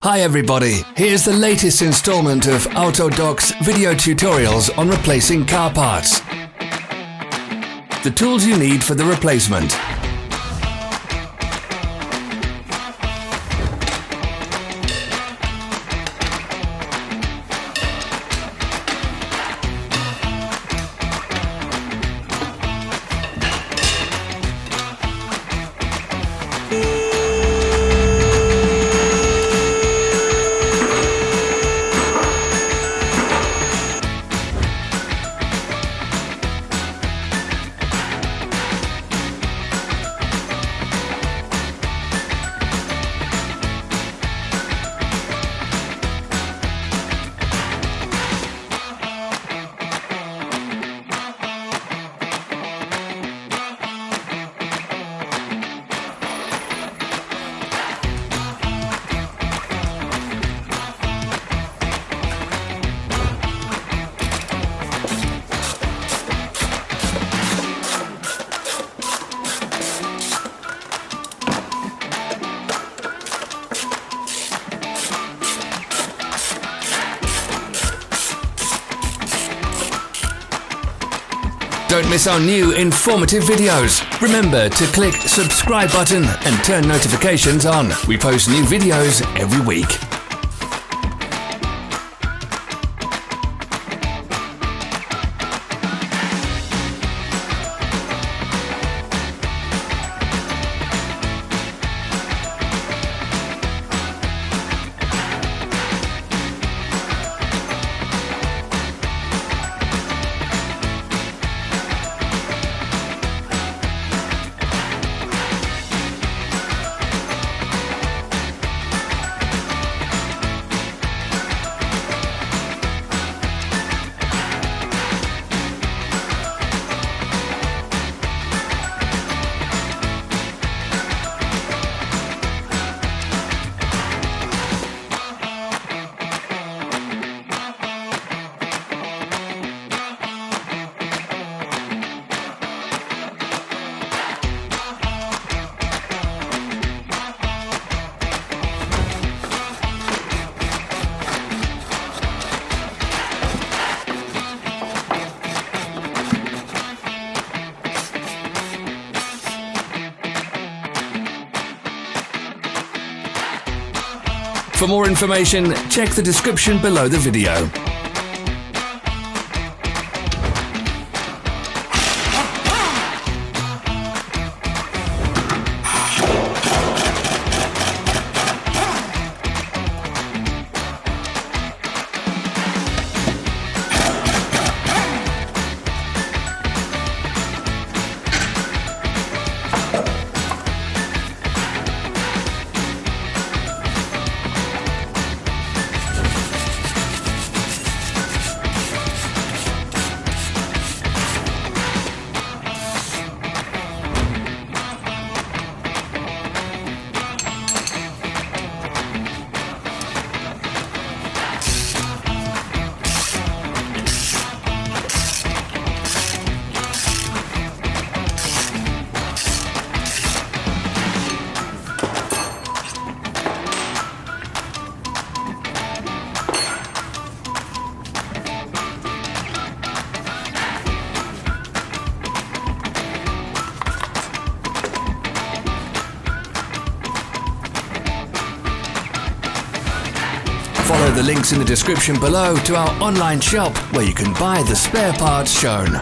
Hi everybody, here's the latest installment of Autodoc's video tutorials on replacing car parts. The tools you need for the replacement. Don't miss our new informative videos. Remember to click subscribe button and turn notifications on. We post new videos every week. For more information, check the description below the video. Follow the links in the description below to our online shop where you can buy the spare parts shown.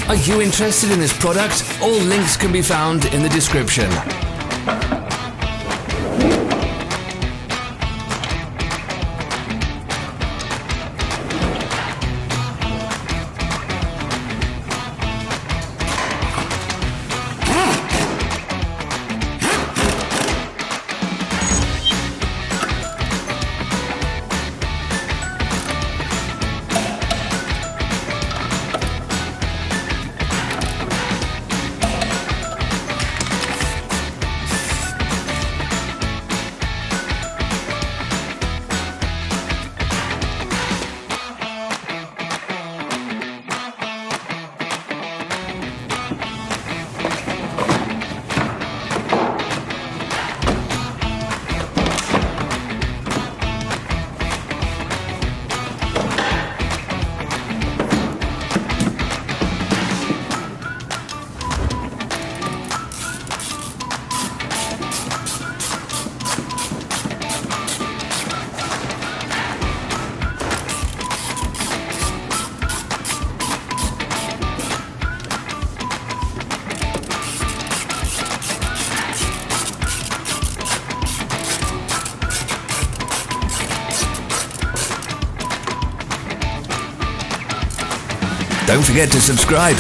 Are you interested in this product? All links can be found in the description. Don't forget to subscribe.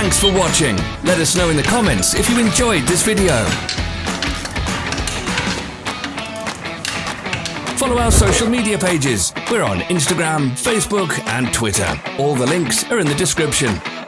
Thanks for watching. Let us know in the comments if you enjoyed this video. Follow our social media pages. We're on Instagram, Facebook and Twitter. All the links are in the description.